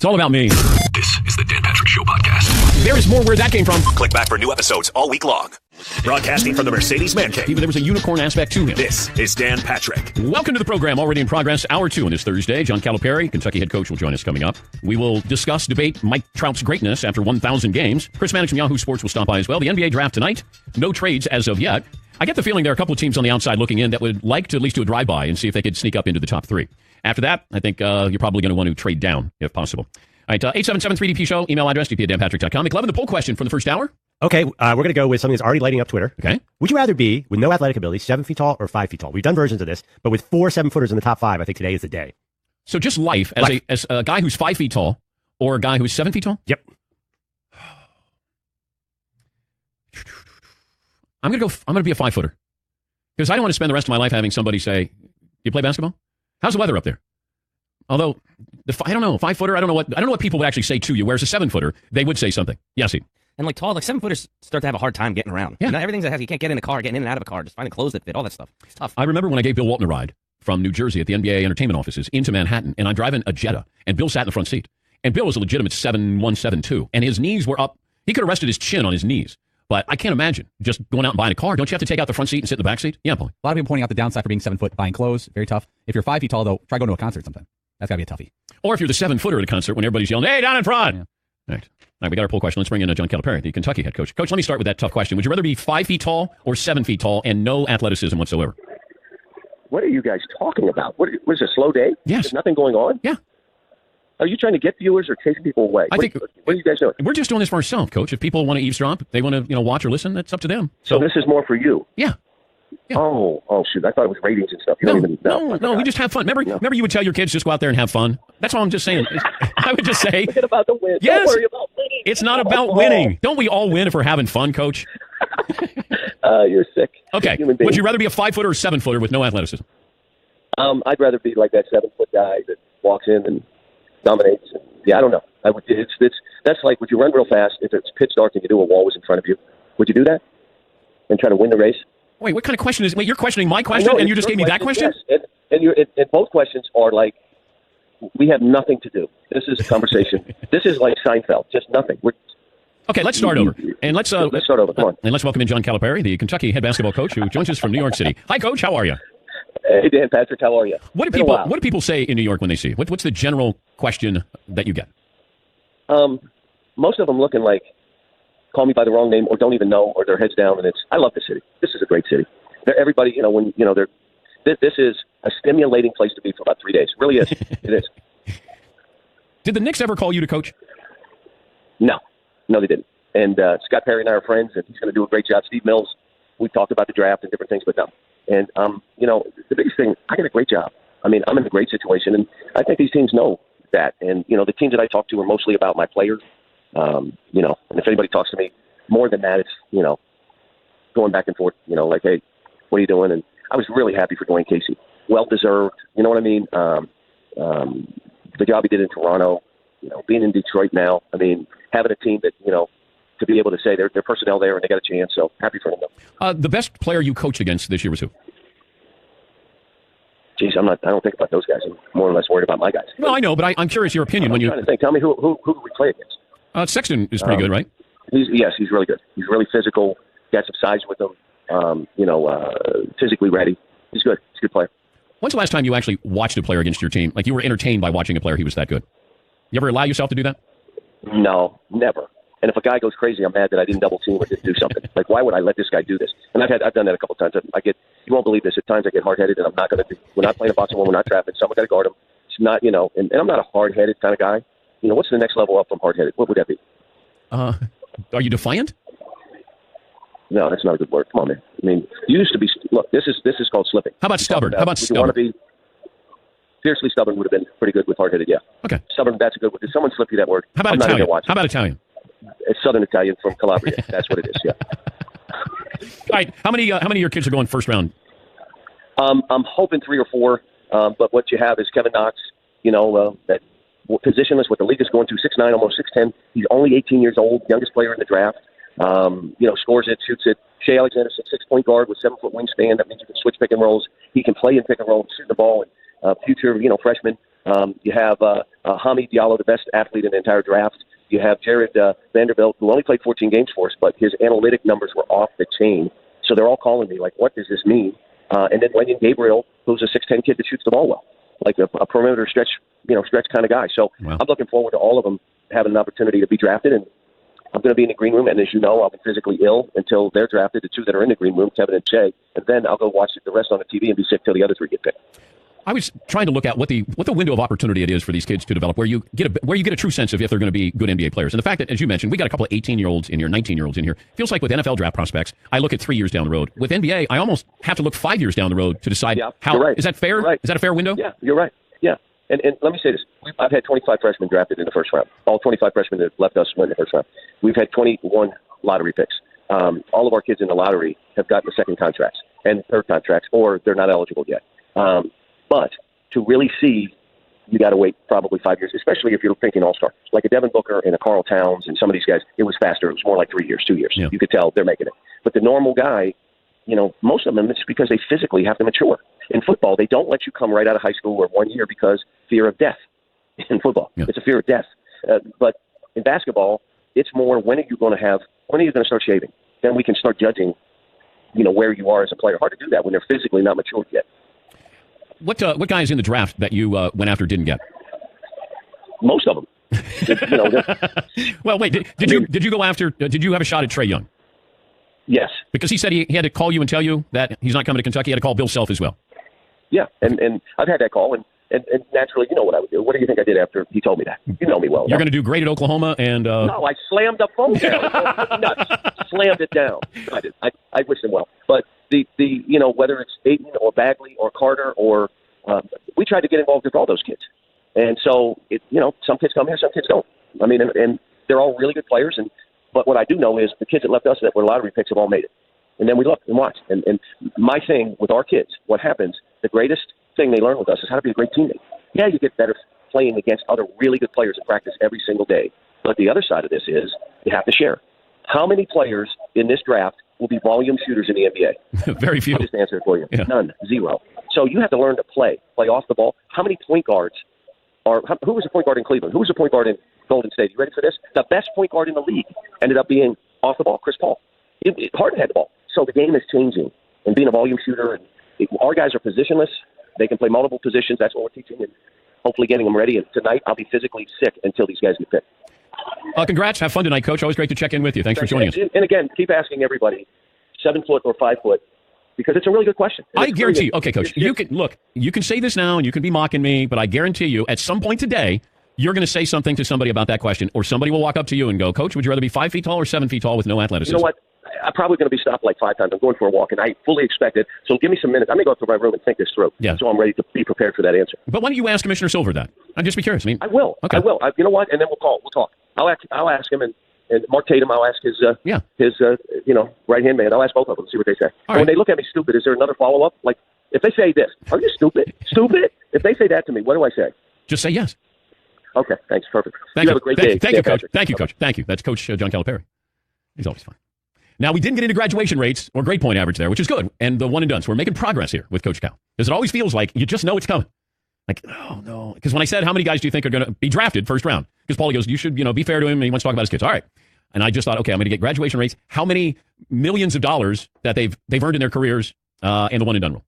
all about me. This is the Dan Patrick Show podcast. There is more where that came from. Click back for new episodes all week long. Broadcasting from the Mercedes Man Cave. There was a unicorn aspect to him. This is Dan Patrick. Welcome to the program, already in progress. Hour 2 on this Thursday. John Calipari, Kentucky head coach, will join us coming up. We will debate Mike Trout's greatness after 1,000 games. Chris Mannix from Yahoo Sports will stop by as well. The NBA draft tonight. No trades as of yet. I get the feeling there are a couple of teams on the outside looking in that would like to at least do a drive-by and see if they could sneak up into the top 3. After that, I think you're probably going to want to trade down, if possible. All right, 877-3DP Show, email address, dp@danpatrick.com. McLevin, the poll question from the first hour. Okay, we're going to go with something that's already lighting up Twitter. Okay. Would you rather be, with no athletic ability, 7 feet tall or 5 feet tall? We've done versions of this, but with 4 7-footers in the top 5, I think today is the day. So just life as a guy who's 5 feet tall or a guy who's 7 feet tall? Yep. I'm going to be a 5-footer. Because I don't want to spend the rest of my life having somebody say, "Do you play basketball? How's the weather up there?" Although, I don't know, 5-footer, I don't know what people would actually say to you, whereas a 7-footer, they would say something. Yes, he. And like 7-footers start to have a hard time getting around. Yeah. You know, everything's that you can't get in a car, getting in and out of a car, just finding clothes that fit, all that stuff. It's tough. I remember when I gave Bill Walton a ride from New Jersey at the NBA entertainment offices into Manhattan, and I'm driving a Jetta, and Bill sat in the front seat. And Bill was a legitimate 7'1", 7'2", and his knees were up. He could have rested his chin on his knees. But I can't imagine just going out and buying a car. Don't you have to take out the front seat and sit in the back seat? Yeah, Paul. A lot of people pointing out the downside for being 7 foot, buying clothes, very tough. If you're 5 feet tall, though, try going to a concert sometime. That's got to be a toughie. Or if you're the 7-footer at a concert when everybody's yelling, "Hey, down in front!" Yeah. All right, we got our poll question. Let's bring in John Calipari, the Kentucky head coach. Coach, let me start with that tough question. Would you rather be 5 feet tall or 7 feet tall and no athleticism whatsoever? What are you guys talking about? What is a slow day? Yes. There's nothing going on? Yeah. Are you trying to get viewers or chase people away? I think what are you guys doing? we're just doing this for ourselves, Coach. If people want to eavesdrop, they want to watch or listen, that's up to them. So this is more for you? Yeah. Yeah. Oh, shoot. I thought it was ratings and stuff. You don't even know. No, we just have fun. Remember you would tell your kids just go out there and have fun? That's all I'm just saying. I would just say. Forget about the win. Yes. Don't worry about winning. It's not about winning. Don't we all win if we're having fun, Coach? You're sick. Okay. Would you rather be a 5-footer or 7-footer with no athleticism? I'd rather be like that 7-foot guy that walks in and dominates. Yeah, I don't know. I would. That's like, would you run real fast if it's pitch dark and you knew a wall was in front of you? Would you do that and try to win the race? Wait, what kind of question is? Wait, you're questioning my question, and you just gave me that question? Yes, and both questions are like, we have nothing to do. This is a conversation. This is like Seinfeld, just nothing. Okay, let's start over, and let's start over. Come on, and let's welcome in John Calipari, the Kentucky head basketball coach, who joins us from New York City. Hi, Coach. How are you? Hey, Dan Patrick. How are you? What do people say in New York when they see you? What's the general question that you get? Most of them looking like, call me by the wrong name or don't even know, or their heads down. And I love the city. This is a great city. Everybody, this is a stimulating place to be for about 3 days. It really is. It is. Did the Knicks ever call you to coach? No, they didn't. And Scott Perry and I are friends, and he's going to do a great job. Steve Mills, we talked about the draft and different things, but no. And, the biggest thing, I got a great job. I mean, I'm in a great situation, and I think these teams know that. And, the teams that I talk to are mostly about my players. And if anybody talks to me more than that, it's, going back and forth, like, hey, what are you doing? And I was really happy for Dwayne Casey. Well-deserved, you know what I mean? The job he did in Toronto, being in Detroit now, I mean, having a team that, to be able to say their personnel there and they got a chance, so happy for them. The best player you coached against this year was who? Geez, I don't think about those guys. I'm more or less worried about my guys. Well, I know, but I'm curious your opinion when you. I'm trying to think. Tell me who do we play against? Sexton is pretty good, right? He's really good. He's really physical. Got some size with him. Physically ready. He's good. He's a good player. When's the last time you actually watched a player against your team? Like you were entertained by watching a player, he was that good. You ever allow yourself to do that? No, never. And if a guy goes crazy, I'm mad that I didn't double team or didn't do something. Like, why would I let this guy do this? And I've done that a couple of times. You won't believe this. At times I get hard-headed, and I'm not going to. We're not playing a boxing one. We're not trapping. Someone got to guard him. It's not, and I'm not a hard-headed kind of guy. What's the next level up from hard-headed? What would that be? Are you defiant? No, that's not a good word. Come on, man. I mean, you used to be. Look, this is called slipping. How about stubborn? How about stubborn? You want to be fiercely stubborn would have been pretty good with hard-headed. Yeah. Okay. Stubborn. That's a good word. Did someone slip you that word? How about Italian? How about Italian? It's Southern Italian from Calabria. That's what it is. Yeah. All right. How many of your kids are going first round? I'm hoping 3 or 4. But what you have is Kevin Knox. That positionless. What the league is going to 6'9", almost 6'10". He's only 18 years old. Youngest player in the draft. Scores it, shoots it. Shea Alexander's a 6-point guard with 7-foot wingspan. That means you can switch pick and rolls. He can play in pick and roll, shoot the ball. And future, freshman. You have Hamid Diallo, the best athlete in the entire draft. You have Jared Vanderbilt, who only played 14 games for us, but his analytic numbers were off the chain. So they're all calling me, like, what does this mean? And then Lenyon Gabriel, who's a 6'10" kid that shoots the ball well, like a perimeter stretch kind of guy. So wow. I'm looking forward to all of them having an opportunity to be drafted. And I'm going to be in the green room. And as you know, I'll be physically ill until they're drafted, the two that are in the green room, Kevin and Che. And then I'll go watch the rest on the TV and be sick till the other three get picked. I was trying to look at what the window of opportunity it is for these kids to develop, where you get a true sense of if they're going to be good NBA players. And the fact that, as you mentioned, we got a couple of 18-year-olds in here, 19-year-olds in here. Feels like with NFL draft prospects, I look at 3 years down the road. With NBA, I almost have to look 5 years down the road to decide how. You're right. Is that fair? Right. Is that a fair window? Yeah, you're right. Yeah. And let me say this. I've had 25 freshmen drafted in the first round. All 25 freshmen that left us went in the first round. We've had 21 lottery picks. All of our kids in the lottery have gotten the second contracts and third contracts, or they're not eligible yet. But to really see, you got to wait probably 5 years, especially if you're thinking all-star. Like a Devin Booker and a Karl Towns and some of these guys, it was faster. It was more like 3 years, 2 years. Yeah. You could tell they're making it. But the normal guy, most of them, it's because they physically have to mature. In football, they don't let you come right out of high school or 1 year because fear of death. In football, it's a fear of death. But in basketball, it's more, when are you going to start shaving? Then we can start judging, where you are as a player. Hard to do that when they're physically not matured yet. What guys in the draft that you went after didn't get? Most of them. Well, wait. Did you go after? Did you have a shot at Trae Young? Yes. Because he said he had to call you and tell you that he's not coming to Kentucky. He had to call Bill Self as well. Yeah, and I've had that call, and naturally, you know what I would do. What do you think I did after he told me that? You know me well. You're going to do great at Oklahoma, and no, I slammed the phone down. Nuts. Slammed it down. I did. I wish him well, but the whether it's Ayton or Bagley or Carter or we tried to get involved with all those kids, and so some kids come here, some kids don't. I mean, and they're all really good players, but what I do know is the kids that left us that were lottery picks have all made it. And then we look and watch. And my thing with our kids, what happens, the greatest thing they learn with us is how to be a great teammate. Yeah, you get better playing against other really good players in practice every single day. But the other side of this is you have to share. How many players in this draft will be volume shooters in the NBA? Very few. I'll just answer it for you. Yeah. None. Zero. So you have to learn to play off the ball. How many point guards who was a point guard in Cleveland? Who was a point guard in Golden State? You ready for this? The best point guard in the league ended up being off the ball, Chris Paul. Harden had the ball. So the game is changing, and being a volume shooter, and our guys are positionless. They can play multiple positions. That's what we're teaching, and hopefully getting them ready. And tonight, I'll be physically sick until these guys get picked. Congrats. Have fun tonight, Coach. Always great to check in with you. Thanks for joining us. And again, keep asking everybody, 7 foot or 5 foot, because it's a really good question. I guarantee you. Okay, Coach. You can say this now, and you can be mocking me, but I guarantee you, at some point today, you're going to say something to somebody about that question, or somebody will walk up to you and go, Coach, would you rather be 5 feet tall or 7 feet tall with no athleticism? You know what? I'm probably going to be stopped like 5 times. I'm going for a walk, and I fully expect it. So give me some minutes. I'm going to go up to my room and think this through. Yeah. So I'm ready to be prepared for that answer. But why don't you ask Commissioner Silver that? I'd just be curious. I will. Okay. I will. You know what? And then we'll talk. I'll ask him, and Mark Tatum, I'll ask his right-hand man. I'll ask both of them, see what they say. And when they look at me stupid, is there another follow-up? Like, if they say this, are you stupid? Stupid? If they say that to me, what do I say? Just say yes. Okay, thanks. Perfect. Thank you. Have a great day. Thank you, Coach. Thank you, Coach. Thank you. That's Coach John Calipari. He's always fun. Now, we didn't get into graduation rates or grade point average there, which is good, and the one and done. So we're making progress here with Coach Cal. Because it always feels like you just know it's coming. Like, oh, no. Because when I said, how many guys do you think are going to be drafted first round? Because Paulie goes, you should, be fair to him, and he wants to talk about his kids. All right. And I just thought, okay, I'm going to get graduation rates. How many millions of dollars that they've earned in their careers in the one and done rule.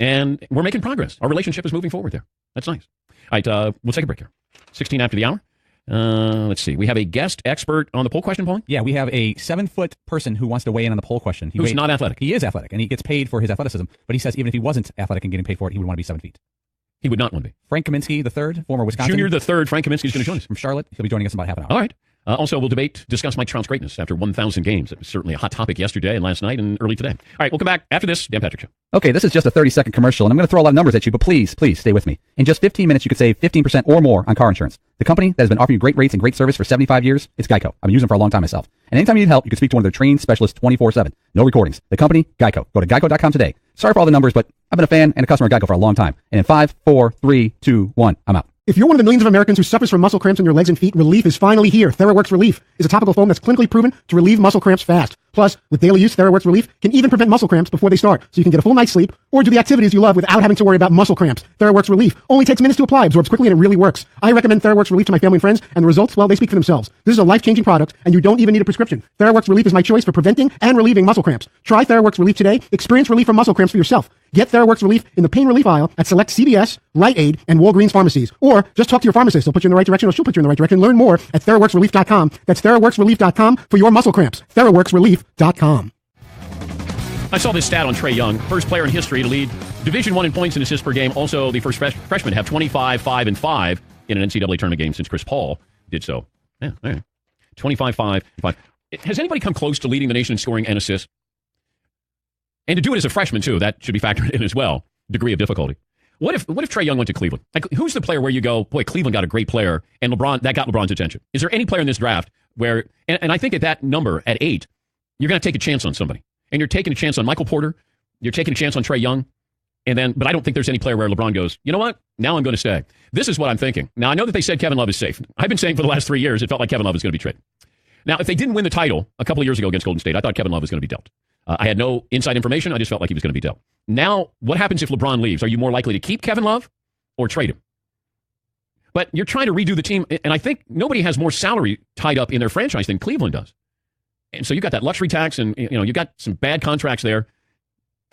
And we're making progress. Our relationship is moving forward there. That's nice. All right, we'll take a break here. 16 after the hour. Let's see. We have a guest expert on the poll question, Paulie? Yeah, we have a 7-foot person who wants to weigh in on the poll question. Who's not athletic. He is athletic, and he gets paid for his athleticism. But he says even if he wasn't athletic and getting paid for it, he would want to be 7 feet. He would not want to be. Frank Kaminsky III, former Wisconsin. Junior the third, Frank Kaminsky is going to join us. From Charlotte. He'll be joining us in about half an hour. All right. Also, we'll discuss Mike Trout's greatness after 1,000 games. It was certainly a hot topic yesterday and last night and early today. All right, we'll come back after this. Dan Patrick Show. Okay, this is just a 30-second commercial, and I'm going to throw a lot of numbers at you, but please stay with me. In just 15 minutes, you could save 15% or more on car insurance. The company that has been offering you great rates and great service for 75 years, it's Geico. I've been using them for a long time myself. And anytime you need help, you can speak to one of their trained specialists 24/7. No recordings. The company, Geico. Go to geico.com today. Sorry for all the numbers, but I've been a fan and a customer of Geico for a long time. And in 5, 4, 3, 2, 1, I'm out. If you're one of the millions of Americans who suffers from muscle cramps in your legs and feet, relief is finally here. TheraWorks Relief is a topical foam that's clinically proven to relieve muscle cramps fast. Plus, with daily use, TheraWorks Relief can even prevent muscle cramps before they start, so you can get a full night's sleep or do the activities you love without having to worry about muscle cramps. TheraWorks Relief only takes minutes to apply, absorbs quickly, and it really works. I recommend TheraWorks Relief to my family and friends, and the results, well, they speak for themselves. This is a life-changing product, and you don't even need a prescription. TheraWorks Relief is my choice for preventing and relieving muscle cramps. Try TheraWorks Relief today. Experience relief from muscle cramps for yourself. Get TheraWorks Relief in the pain relief aisle at select CVS, Rite Aid, and Walgreens pharmacies. Or just talk to your pharmacist. They'll put you in the right direction, or she'll put you in the right direction. Learn more at TheraWorksRelief.com. That's TheraWorksRelief.com for your muscle cramps. TheraWorksRelief.com. I saw this stat on Trae Young, first player in history to lead Division I in points and assists per game. Also, the first freshman to have 25, 5, and 5 in an NCAA tournament game since Chris Paul did so. Yeah, all right. 25, 5, 5. Has anybody come close to leading the nation in scoring and assists? And to do it as a freshman, too, that should be factored in as well, degree of difficulty. What if Trae Young went to Cleveland? Like, who's the player where you go, boy, Cleveland got a great player, and that got LeBron's attention? Is there any player in this draft where, and I think at that number, at 8, you're going to take a chance on somebody. And you're taking a chance on Michael Porter, you're taking a chance on Trae Young, but I don't think there's any player where LeBron goes, you know what, now I'm going to stay. This is what I'm thinking. Now, I know that they said Kevin Love is safe. I've been saying for the last 3 years, it felt like Kevin Love was going to be traded. Now, if they didn't win the title a couple of years ago against Golden State, I thought Kevin Love was going to be dealt. I had no inside information. I just felt like he was going to be dealt. Now, what happens if LeBron leaves? Are you more likely to keep Kevin Love or trade him? But you're trying to redo the team, and I think nobody has more salary tied up in their franchise than Cleveland does. And so you got that luxury tax, and you got some bad contracts there.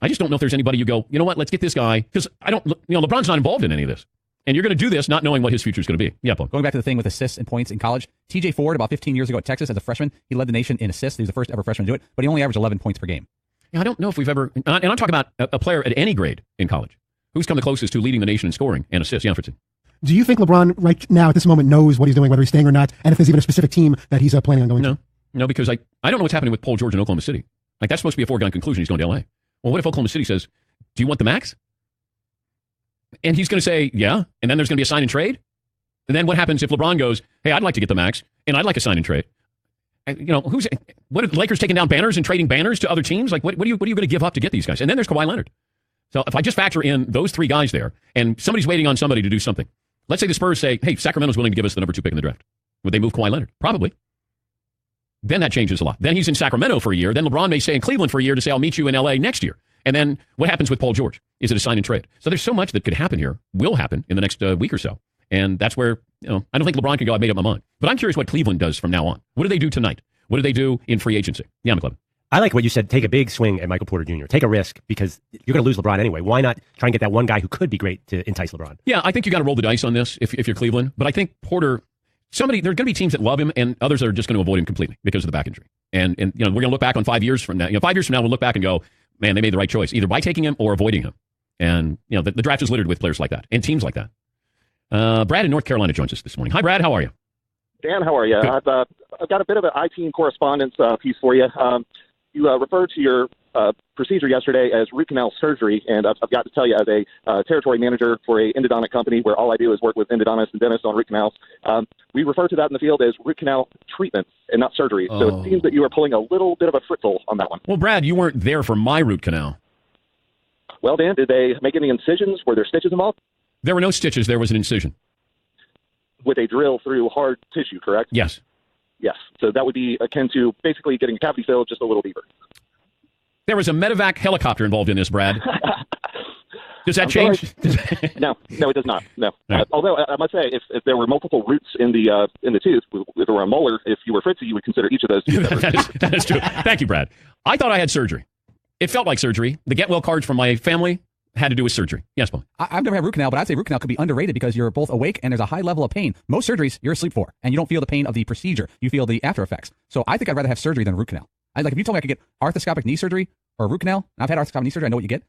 I just don't know if there's anybody you go, you know what, let's get this guy, because LeBron's not involved in any of this. And you're going to do this not knowing what his future is going to be. Yeah, Paul. Going back to the thing with assists and points in college, TJ Ford, about 15 years ago at Texas as a freshman, he led the nation in assists. He was the first ever freshman to do it, but he only averaged 11 points per game. Yeah, I don't know if we've ever, and I'm talking about a player at any grade in college. Who's come the closest to leading the nation in scoring and assists? Yeah, Fritzy. Do you think LeBron right now at this moment knows what he's doing, whether he's staying or not, and if there's even a specific team that he's planning on going to? No, because I don't know what's happening with Paul George in Oklahoma City. Like, that's supposed to be a foregone conclusion. He's going to L.A. Well, what if Oklahoma City says, do you want the max? And he's going to say, yeah, and then there's going to be a sign and trade? And then what happens if LeBron goes, hey, I'd like to get the max, and I'd like a sign and trade? And, what are the Lakers taking down banners and trading banners to other teams? Like, what are you going to give up to get these guys? And then there's Kawhi Leonard. So if I just factor in those 3 guys there, and somebody's waiting on somebody to do something, let's say the Spurs say, hey, Sacramento's willing to give us the number 2 pick in the draft. Would they move Kawhi Leonard? Probably. Then that changes a lot. Then he's in Sacramento for a year. Then LeBron may stay in Cleveland for a year to say, I'll meet you in L.A. next year. And then what happens with Paul George? Is it a sign and trade? So there's so much that could happen here, will happen in the next week or so. And that's where, I don't think LeBron can go, I made up my mind. But I'm curious what Cleveland does from now on. What do they do tonight? What do they do in free agency? Yeah, McLevin. I like what you said. Take a big swing at Michael Porter Jr. Take a risk because you're going to lose LeBron anyway. Why not try and get that one guy who could be great to entice LeBron? Yeah, I think you got to roll the dice on this if you're Cleveland. But I think Porter, there are going to be teams that love him and others are just going to avoid him completely because of the back injury. And we're going to look back on 5 years from now. 5 years from now, we'll look back and go, man, they made the right choice, either by taking him or avoiding him. And the draft is littered with players like that and teams like that. Brad in North Carolina joins us this morning. Hi, Brad. How are you? Dan, how are you? I've got a bit of an IT correspondence piece for you. You referred to your procedure yesterday as root canal surgery, and I've got to tell you, as a territory manager for a endodontic company where all I do is work with endodontists and dentists on root canals, we refer to that in the field as root canal treatment and not surgery. So it seems that you are pulling a little bit of a fritzel on that one. Well, Brad, you weren't there for my root canal. Well, Dan, did they make any incisions? Were there stitches involved? There were no stitches. There was an incision. With a drill through hard tissue, correct? Yes. Yes. So that would be akin to basically getting a cavity filled, just a little deeper. There was a medevac helicopter involved in this, Brad. Does that change? No, it does not. No. Right. Although I must say, if there were multiple roots in the tooth, if there were a molar, if you were Fritzy, you would consider each of those to be that is true. Thank you, Brad. I thought I had surgery. It felt like surgery. The get well cards from my family had to do with surgery. Yes, Paul. I've never had root canal, but I'd say root canal could be underrated because you're both awake and there's a high level of pain. Most surgeries you're asleep for, and you don't feel the pain of the procedure. You feel the after effects. So I think I'd rather have surgery than root canal. If you told me I could get arthroscopic knee surgery or root canal, and I've had arthroscopic knee surgery, I know what you get.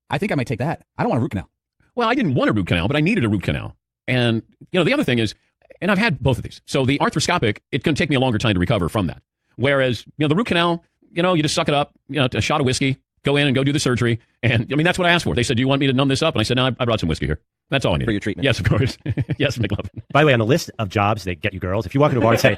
I think I might take that. I don't want a root canal. Well, I didn't want a root canal, but I needed a root canal. And, the other thing is, and I've had both of these. So the arthroscopic, it's going to take me a longer time to recover from that. Whereas, the root canal, you just suck it up, a shot of whiskey, go in and go do the surgery. And that's what I asked for. They said, do you want me to numb this up? And I said, no, I brought some whiskey here. That's all I need. For your treatment. Yes, of course. Yes, McLovin. By the way, on the list of jobs that get you girls, if you walk into a bar and say,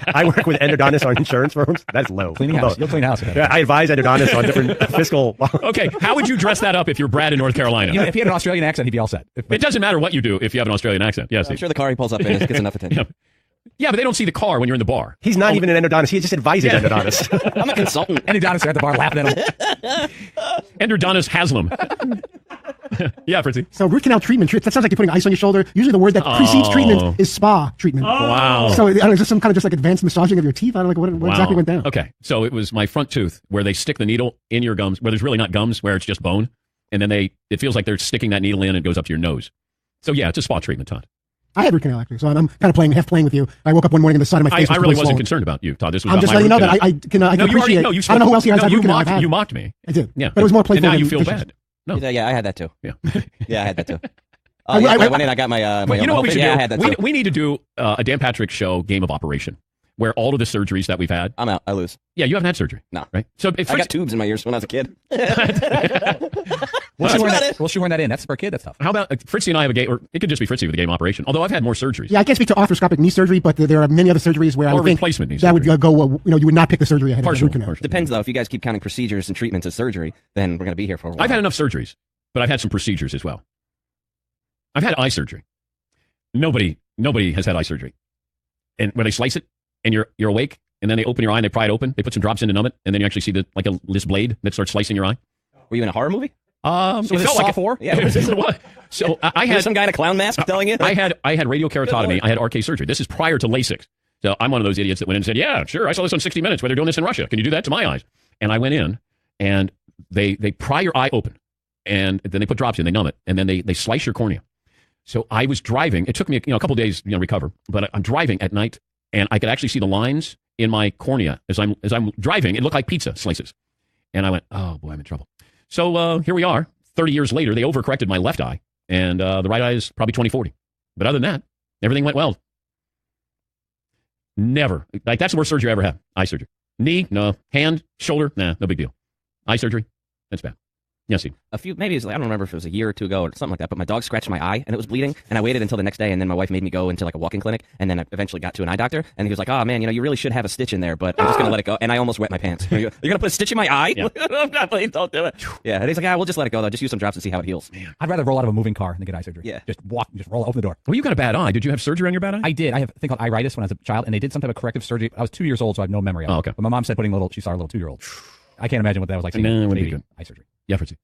I work with endodontists on insurance firms, that's low. Cleaning house. You'll clean house. Yeah, I advise endodontists on different fiscal. Okay, how would you dress that up if you're Brad in North Carolina? If he had an Australian accent, he'd be all set. It doesn't matter what you do if you have an Australian accent. Yes. I'm sure the car he pulls up in gets enough attention. Yeah, but they don't see the car when you're in the bar. He's not even an endodontist. He just advises endodontists. I'm a consultant. Endodontists are at the bar laughing at him. Endodontist Haslam. Yeah, Fritzy. So root canal treatment, that sounds like you're putting ice on your shoulder. Usually the word that precedes treatment is spa treatment. Wow. So I don't know, is this some kind of just like advanced massaging of your teeth? I don't know, like what exactly went down? Okay, so it was my front tooth where they stick the needle in your gums, where there's really not gums, where it's just bone. And then it feels like they're sticking that needle in and it goes up to your nose. So yeah, it's a spa treatment, Todd. I had root canal actually, so I'm kind of half playing with you. I woke up one morning and the side of my face was I really wasn't swollen. concerned about you, Todd. This was I'm about just my letting you know root that I can appreciate. No, you I don't know who else here has had root canal. You mocked me. I did. Yeah, but it was more playful. And now you than feel vicious. bad. No. Yeah, I had that too. Yeah. Yeah, I had that too. I went in, I got my you know what we should do? I had that too. We need to do a Dan Patrick Show game of operation where all of the surgeries that we've had. I'm out. I lose. Yeah, you haven't had surgery. No. Right? So if I got tubes in my ears when I was a kid. We'll shoehorn that in. That's for a kid. That's tough. How about Fritzy and I have a game, or it could just be Fritzy with a game operation. Although I've had more surgeries. Yeah, I can't speak to arthroscopic knee surgery, but there are many other surgeries where I Or would think replacement knee that would surgery. go. You would not pick the surgery ahead of the root canal. Partial. Depends though. If you guys keep counting procedures and treatments as surgery, then we're going to be here for a while. I've had enough surgeries, but I've had some procedures as well. I've had eye surgery. Nobody has had eye surgery, and where they slice it and you're awake, and then they open your eye and they pry it open. They put some drops in to numb it, and then you actually see this blade that starts slicing your eye. Were you in a horror movie? So it felt like Saw 4? Yeah. So I had some guy in a clown mask telling you. I had radiokeratotomy. I had RK surgery. This is prior to LASIK. So I'm one of those idiots that went in and said, "Yeah, sure. I saw this on 60 Minutes where they're doing this in Russia. Can you do that to my eyes?" And I went in, and they pry your eye open, and then they put drops in, they numb it, and then they slice your cornea. So I was driving. It took me a couple days recover, but I'm driving at night, and I could actually see the lines in my cornea as I'm driving. It looked like pizza slices, and I went, "Oh boy, I'm in trouble." So here we are, 30 years later. They overcorrected my left eye, and the right eye is probably 20/40. But other than that, everything went well. Never. That's the worst surgery I ever had. Eye surgery. Knee, no. Hand, shoulder, nah, no big deal. Eye surgery, that's bad. Yes, Steve. Maybe it was, I don't remember if it was a year or two ago or something like that, but my dog scratched my eye and it was bleeding, and I waited until the next day, and then my wife made me go into like a walk-in clinic, and then I eventually got to an eye doctor, and he was like, "Oh man, you really should have a stitch in there, but I'm just gonna let it go." And I almost wet my pants. You're gonna put a stitch in my eye? Yeah. Please don't do it. Yeah, and he's like, "We'll just let it go though. Just use some drops and see how it heals." Man. I'd rather roll out of a moving car than get eye surgery. Yeah. Just roll, open the door. Well, you got a bad eye. Did you have surgery on your bad eye? I did. I have a thing called iritis when I was a child, and they did some type of corrective surgery. I was 2 years old, so I have no memory of it. Oh, okay. But my mom said she saw a little 2-year-old. I can't imagine what that was like. No, it wouldn't be good. Eye surgery. Yeah, Fritzy.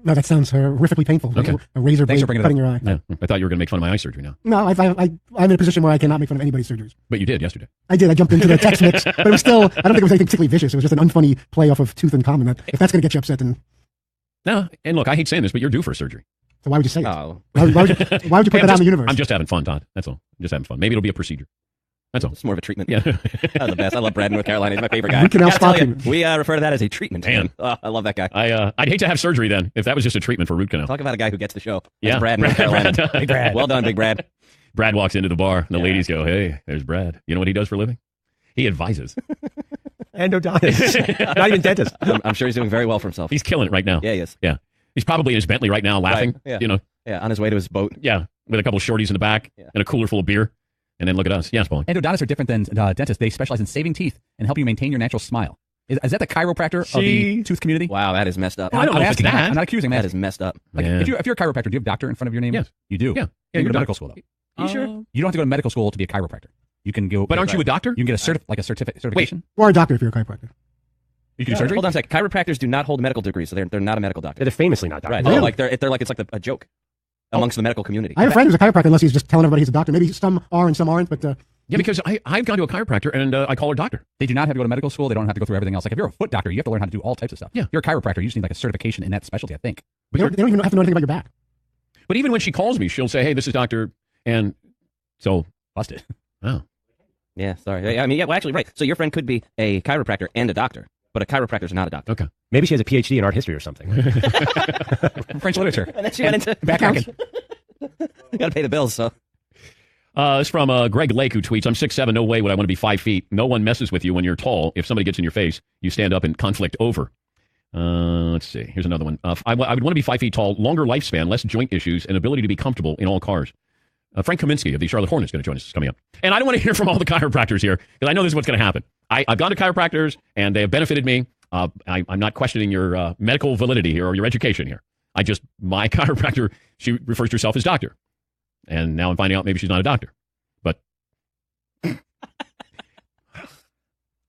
No, that sounds horrifically painful. Okay. A razor Thanks blade for bringing it cutting your eye. Yeah. I thought you were going to make fun of my eye surgery now. No, I'm in a position where I cannot make fun of anybody's surgeries. But you did yesterday. I did. I jumped into the text mix, but it was still, I don't think it was anything particularly vicious. It was just an unfunny play off of Tooth and Common. If that's going to get you upset, then. No, and look, I hate saying this, but you're due for surgery. So why would you say it? Oh. Why would you put that out in the universe? I'm just having fun, Todd. That's all. I'm just having fun. Maybe it'll be a procedure. That's all. It's more of a treatment. Yeah. That's the best. I love Brad in North Carolina. He's my favorite guy. Root canal Gotta tell spot you, treatment. we refer to that as a treatment. Man. I love that guy. I'd hate to have surgery then if that was just a treatment for root canal. Talk about a guy who gets the show. That's Yeah. Brad in North Carolina. Big Brad. Well done, Big Brad. Brad walks into the bar, and the Yeah. ladies go, "Hey, there's Brad. You know what he does for a living? He advises." Endodontist. Not even dentist. I'm sure he's doing very well for himself. He's killing it right now. Yeah, he is. Yeah. He's probably in his Bentley right now laughing. Right. Yeah. Yeah, on his way to his boat. Yeah, with a couple of shorties in the back and a cooler full of beer. And then look at us. Yes, Paul. Endodontists are different than dentists. They specialize in saving teeth and help you maintain your natural smile. Is that the chiropractor of the tooth community? Wow, that is messed up. I don't know if it's that. I'm not accusing That is messed up. Like, Yeah. if you're a chiropractor, do you have doctor in front of your name? Yes. You do. Yeah. You you're go to a medical school, though. You sure? You don't have to go to medical school to be a chiropractor. You can go. But aren't you a doctor? You can get a certification. Or a doctor if you're a chiropractor. You can do surgery. Hold on a sec. Chiropractors do not hold medical degrees, so they're not a medical doctor. They're famously not doctors. Right. Really? Oh, like they're like it's like a joke amongst the medical community. I have a friend who's a chiropractor unless he's just telling everybody he's a doctor. Maybe some are and some aren't, but Yeah, because I've gone to a chiropractor and I call her doctor. They do not have to go to medical school. They don't have to go through everything else. Like if you're a foot doctor, you have to learn how to do all types of stuff. Yeah. If you're a chiropractor, you just need like a certification in that specialty, I think. they don't even have to know anything about your back. But even when she calls me, she'll say, "Hey, this is Doctor," and so Busted. oh, Yeah, sorry. I mean, yeah, well, actually, right. So your friend could be a chiropractor and a doctor, but a chiropractor's not a doctor. okay. Maybe she has a PhD in art history or something. French literature. And then she went into Backtracking. You got to pay the bills, so. It's from Greg Lake, who tweets, "I'm 6'7", no way would I want to be 5 feet. No one messes with you when you're tall. If somebody gets in your face, you stand up and conflict over." Let's see. Here's another one. I would want to be 5 feet tall, longer lifespan, less joint issues, and ability to be comfortable in all cars. Frank Kaminsky of the Charlotte Hornets is going to join us coming up. And I don't want to hear from all the chiropractors here, because I know this is what's going to happen. I've gone to chiropractors, and they have benefited me. I'm not questioning your medical validity here or your education here. My chiropractor, she refers to herself as doctor. And now I'm finding out maybe she's not a doctor. But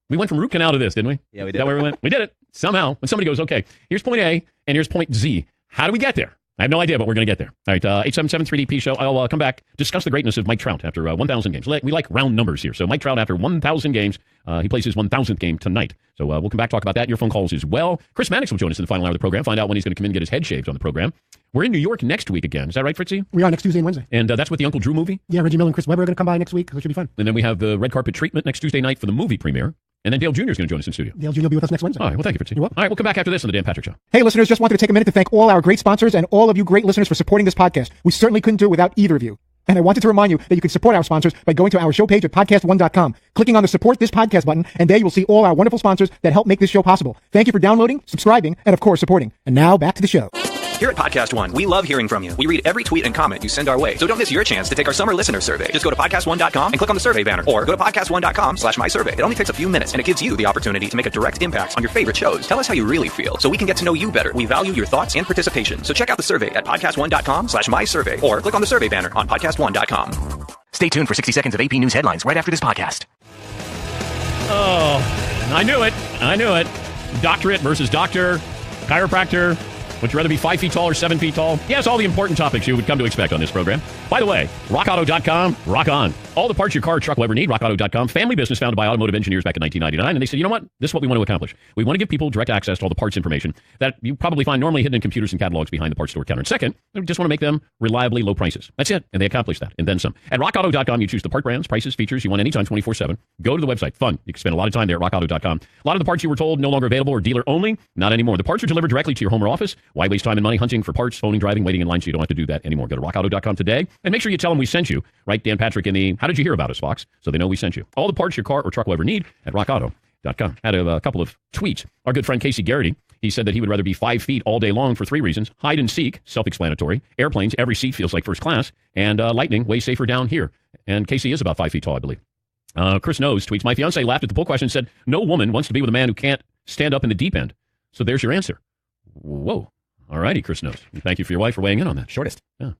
We went from root canal to this, didn't we? Yeah, we Is did. that where we went? We did it. Somehow. When somebody goes, okay, here's point A and here's point Z. How do we get there? I have no idea, but we're going to get there. All right, 877-3DP show. I'll come back, discuss the greatness of Mike Trout after 1,000 games. We like round numbers here. So Mike Trout after 1,000 games, he plays his 1,000th game tonight. So we'll come back, talk about that. Your phone calls as well. Chris Mannix will join us in the final hour of the program, find out when he's going to come in and get his head shaved on the program. We're in New York next week again. Is that right, Fritzy? We are next Tuesday and Wednesday. And that's with the Uncle Drew movie? Yeah, Reggie Miller and Chris Webber are going to come by next week, so it should be fun. And then we have the red carpet treatment next Tuesday night for the movie premiere. And then Dale Jr. is going to join us in studio. Dale Jr. will be with us next Wednesday. All right, well, thank you, Fritzy. You're welcome. All right, we'll come back after this on the Dan Patrick Show. Hey, listeners, just wanted to take a minute to thank all our great sponsors and all of you great listeners for supporting this podcast. We certainly couldn't do it without either of you. And I wanted to remind you that you can support our sponsors by going to our show page at podcast1.com, clicking on the Support This Podcast button, and there you will see all our wonderful sponsors that help make this show possible. Thank you for downloading, subscribing, and of course, supporting. And now, back to the show. Here at Podcast One, we love hearing from you. We read every tweet and comment you send our way. So don't miss your chance to take our summer listener survey. Just go to podcastone.com and click on the survey banner, or go to podcastone.com/mysurvey. It only takes a few minutes, and it gives you the opportunity to make a direct impact on your favorite shows. Tell us how you really feel so we can get to know you better. We value your thoughts and participation. So check out the survey at podcastone.com/mysurvey, or click on the survey banner on podcastone.com. Stay tuned for 60 seconds of AP News headlines right after this podcast. Oh, I knew it. I knew it. Doctorate versus doctor, chiropractor. Would you rather be 5 feet tall or 7 feet tall? Yes, all the important topics you would come to expect on this program. By the way, rockauto.com, rock on. All the parts your car or truck will ever need, rockauto.com. Family business founded by automotive engineers back in 1999. And they said, you know what? This is what we want to accomplish. We want to give people direct access to all the parts information that you probably find normally hidden in computers and catalogs behind the parts store counter. And second, we just want to make them reliably low prices. That's it. And they accomplish that. And then some. At rockauto.com, you choose the part brands, prices, features you want anytime 24/7. Go to the website. Fun. You can spend a lot of time there at rockauto.com. A lot of the parts you were told no longer available or dealer only. Not anymore. The parts are delivered directly to your home or office. Why waste time and money hunting for parts, phoning, driving, waiting in line, so you don't have to do that anymore. Go to rockauto.com today and make sure you tell them we sent you. Right, Dan Patrick in the How Did You Hear About Us box, so they know we sent you. All the parts your car or truck will ever need at rockauto.com. Had a couple of tweets. Our good friend Casey Garrity, he said that he would rather be 5 feet all day long for 3 reasons. Hide and seek, self-explanatory. Airplanes, every seat feels like first class. And lightning, way safer down here. And Casey is about 5 feet tall, I believe. Chris Knows tweets, my fiance laughed at the poll question and said, no woman wants to be with a man who can't stand up in the deep end. So there's your answer. Whoa. All righty, Chris Knows. Thank you for your wife for weighing in on that. Shortest. Yeah.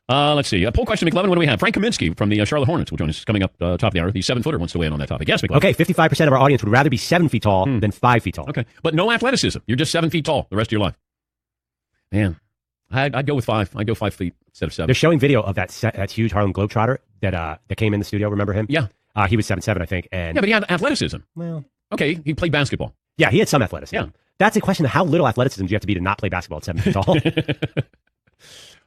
Let's see. Poll question, McLevin. What do we have? Frank Kaminsky from the Charlotte Hornets will join us coming up top of the hour. The 7-footer wants to weigh in on that topic. Yes, McLevin. Okay, 55% of our audience would rather be 7 feet tall than 5 feet tall. Okay, but no athleticism. You're just 7 feet tall the rest of your life. Man, I'd go with 5. I'd go 5 feet instead of 7. They're showing video of that huge Harlem Globetrotter that came in the studio. Remember him? Yeah. He was 7'7", I think. And yeah, but he had athleticism. Well, okay, he played basketball. Yeah, he had some athleticism. Yeah. That's a question of how little athleticism do you have to be to not play basketball at 7 feet tall.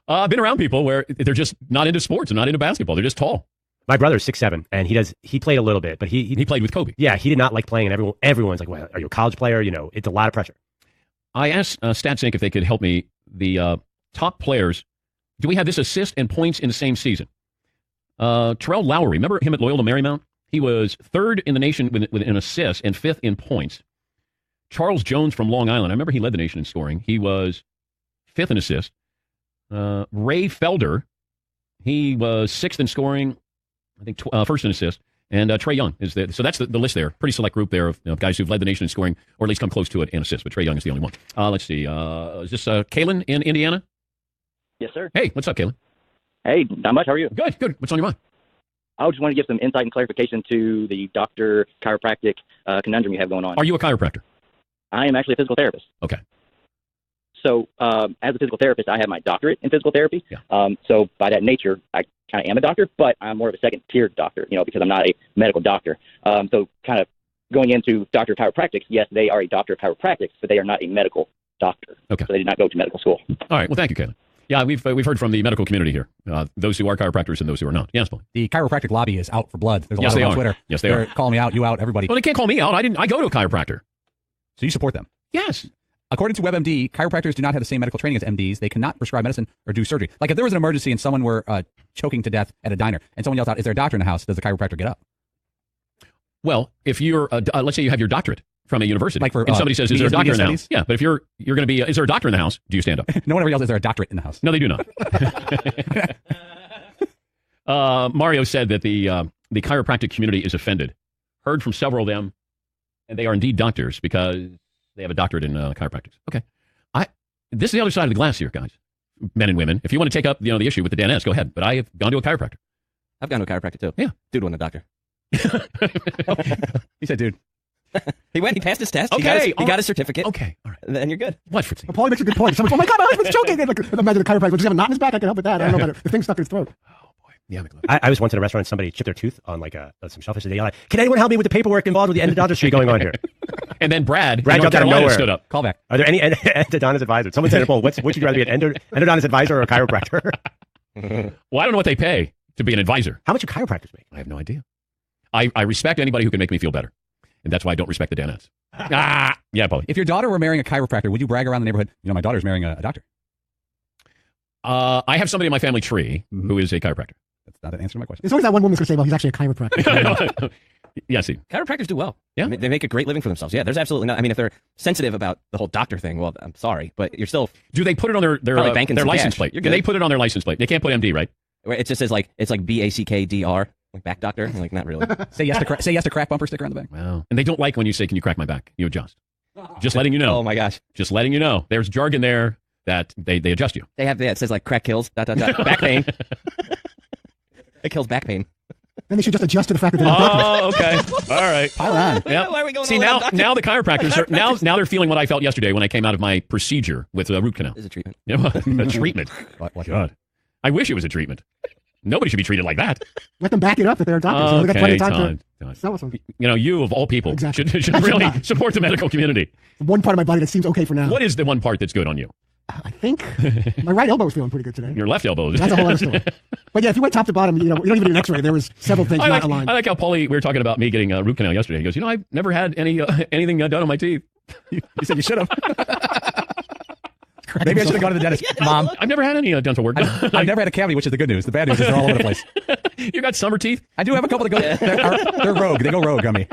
I've been around people where they're just not into sports and not into basketball. They're just tall. My brother's 6'7", and he played a little bit, but he played with Kobe. Yeah, he did not like playing, and everyone's like, well, are you a college player? You know, it's a lot of pressure. I asked StatSync if they could help me. The top players, do we have this assist and points in the same season? Terrell Lowry, remember him at Loyola Marymount? He was 3rd in the nation with an assist and 5th in points. Charles Jones from Long Island, I remember he led the nation in scoring. He was 5th in assists. Ray Felder, he was 6th in scoring, I think 1st in assists. And Trey Young is there. So that's the list there. Pretty select group there of guys who've led the nation in scoring, or at least come close to it in assists. But Trey Young is the only one. Let's see. Is this Kalen in Indiana? Yes, sir. Hey, what's up, Kalen? Hey, not much. How are you? Good. What's on your mind? I just want to give some insight and clarification to the doctor chiropractic conundrum you have going on. Are you a chiropractor? I am actually a physical therapist. Okay. So as a physical therapist, I have my doctorate in physical therapy. Yeah. So by that nature, I kind of am a doctor, but I'm more of a second-tier doctor, because I'm not a medical doctor. So kind of going into doctor of chiropractics, yes, they are a doctor of chiropractics, but they are not a medical doctor. Okay. So they did not go to medical school. All right. Well, thank you, Kalen. Yeah, we've heard from the medical community here, those who are chiropractors and those who are not. Yes, Paul. The chiropractic lobby is out for blood. There's a lot of them on Twitter. Yes, they They're are. calling me out, you out, everybody. Well, they can't call me out. I go to a chiropractor. So you support them? Yes. According to WebMD, chiropractors do not have the same medical training as MDs. They cannot prescribe medicine or do surgery. Like if there was an emergency and someone were choking to death at a diner and someone yells out, is there a doctor in the house? Does the chiropractor get up? Well, if you're, let's say you have your doctorate from a university, like for, and somebody says, is there a doctor in the studies? house? Yeah, but if you're going to be, is there a doctor in the house? Do you stand up? No one ever yells, is there a doctorate in the house? No, they do not. Mario said that the chiropractic community is offended. Heard from several of them, and they are indeed doctors because they have a doctorate in chiropractics. Okay. This is the other side of the glass here, guys, men and women. If you want to take up the issue with the Danettes, go ahead. But I have gone to a chiropractor. I've gone to a chiropractor too. Yeah. Dude wasn't a doctor. He said, dude. He passed his test. Okay. He got his certificate. Okay. All right. Then you're good. What, Fritzy? Well, Paulie makes a good point. Someone's, oh my God, my husband's choking. Like, imagine a chiropractor. Does he have a knot in his back? I can help with that. I don't know about it. The thing stuck in his throat. Yeah, I was once in a restaurant and somebody chipped their tooth on some shellfish. They yelled, can anyone help me with the paperwork involved with the endodontistry going on here? And then Brad jumped out of nowhere. Stood up. Call back. Are there any endodontist advisors? Someone said, well, which would you rather be, an endodontist advisor or a chiropractor? Well, I don't know what they pay to be an advisor. How much do chiropractors make? I have no idea. I respect anybody who can make me feel better. And that's why I don't respect the Danettes. Yeah, Paulie. If your daughter were marrying a chiropractor, would you brag around the neighborhood, my daughter's marrying a doctor? I have somebody in my family tree who is a chiropractor. That's not an answer to my question. There's always that one woman who's going to say, well, he's actually a chiropractor. Yeah, see. Chiropractors do well. Yeah. I mean, they make a great living for themselves. Yeah, there's absolutely not. I mean, if they're sensitive about the whole doctor thing, well, I'm sorry, but you're still. Do they put it on their license plate? Do they put it on their license plate? They can't put MD, right? Where it just says it's like BACKDR, like back doctor. Like, not really. Say yes to crack bumper sticker on the back. Wow. And they don't like when you say, can you crack my back? You adjust. Just letting you know. Oh, my gosh. Just letting you know. There's jargon there that they adjust you. They have, it says like crack kills, ... back pain. It kills back pain. Then they should just adjust to the fact that they're not doctors. Oh, okay. All right. Pile on. Yep. Why are we going See, now the chiropractors are now they're feeling what I felt yesterday when I came out of my procedure with a root canal. It's a treatment. You know, a treatment. God. I wish it was a treatment. Nobody should be treated like that. Let them back it up that they're doctors. They got plenty of time Todd. to sell some. You of all people Exactly. should really support the medical community. One part of my body that seems okay for now. What is the one part that's good on you? I think my right elbow is feeling pretty good today. Your left elbow. That's a whole other story. But yeah, if you went top to bottom, you don't even need an X-ray. There was several things not aligned. I like how Paulie, we were talking about me getting a root canal yesterday. He goes, I've never had anything done on my teeth. You said you should have. Maybe I should have gone to the dentist. Mom, I've never had any dental work done. I've never had a cavity, which is the good news. The bad news is they're all over the place. You got summer teeth? I do have a couple that go. They're rogue. They go rogue on me.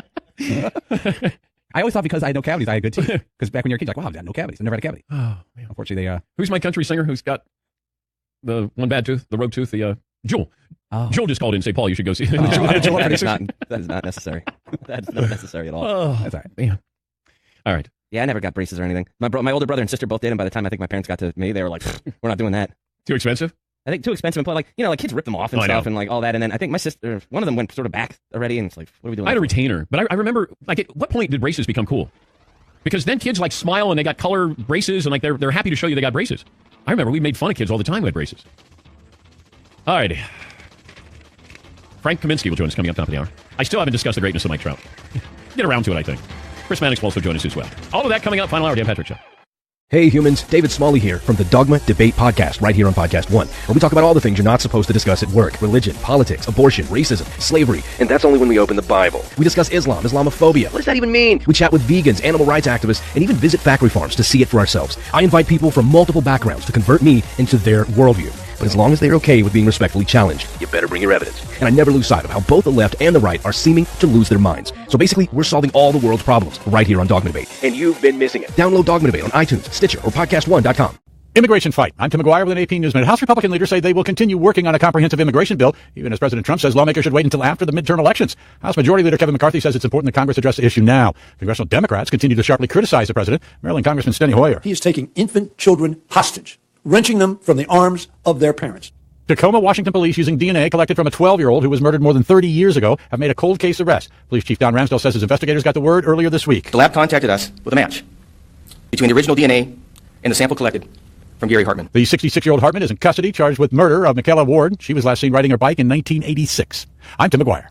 I always thought because I had no cavities, I had good teeth. Because back when you were a kid, you're like, wow, I've got no cavities. I never had a cavity. Oh, man. Unfortunately, Who's my country singer who's got the one bad tooth, the rogue tooth, Jewel? Oh. Jewel just called in and say, Paul, you should go see him. That is not necessary. That's not necessary at all. Oh, that's all right. Yeah. All right. Yeah, I never got braces or anything. My older brother and sister both did, and by the time I think my parents got to me, they were like, we're not doing that. Too expensive? I think too expensive, and like kids rip them off and stuff, and like all that. And then I think my sister, one of them went sort of back already, and it's like, what are we doing? I had a retainer, but I remember, like, at what point did braces become cool? Because then kids like smile and they got color braces, and like they're happy to show you they got braces. I remember we made fun of kids all the time who had braces. All right. Frank Kaminsky will join us coming up top of the hour. I still haven't discussed the greatness of Mike Trout. Get around to it, I think. Chris Mannix will also join us as well. All of that coming up, final hour, Dan Patrick Show. Hey humans, David Smalley here from the Dogma Debate Podcast right here on Podcast One, where we talk about all the things you're not supposed to discuss at work: religion, politics, abortion, racism, slavery, and that's only when we open the Bible. We discuss Islam, Islamophobia. What does that even mean? We chat with vegans, animal rights activists, and even visit factory farms to see it for ourselves. I invite people from multiple backgrounds to convert me into their worldview. But as long as they're okay with being respectfully challenged, you better bring your evidence. And I never lose sight of how both the left and the right are seeming to lose their minds. So basically, we're solving all the world's problems right here on Dogma Debate. And you've been missing it. Download Dogma Debate on iTunes, Stitcher, or PodcastOne.com. Immigration fight. I'm Tim McGuire with an AP News Minute. House Republican leaders say they will continue working on a comprehensive immigration bill, even as President Trump says lawmakers should wait until after the midterm elections. House Majority Leader Kevin McCarthy says it's important that Congress address the issue now. Congressional Democrats continue to sharply criticize the president. Maryland Congressman Steny Hoyer. He is taking infant children hostage, wrenching them from the arms of their parents. Tacoma, Washington police, using DNA collected from a 12-year-old who was murdered more than 30 years ago, have made a cold case arrest. Police Chief Don Ramsdale says his investigators got the word earlier this week. The lab contacted us with a match between the original DNA and the sample collected from Gary Hartman. The 66-year-old Hartman is in custody, charged with murder of Michaela Ward. She was last seen riding her bike in 1986. I'm Tim McGuire.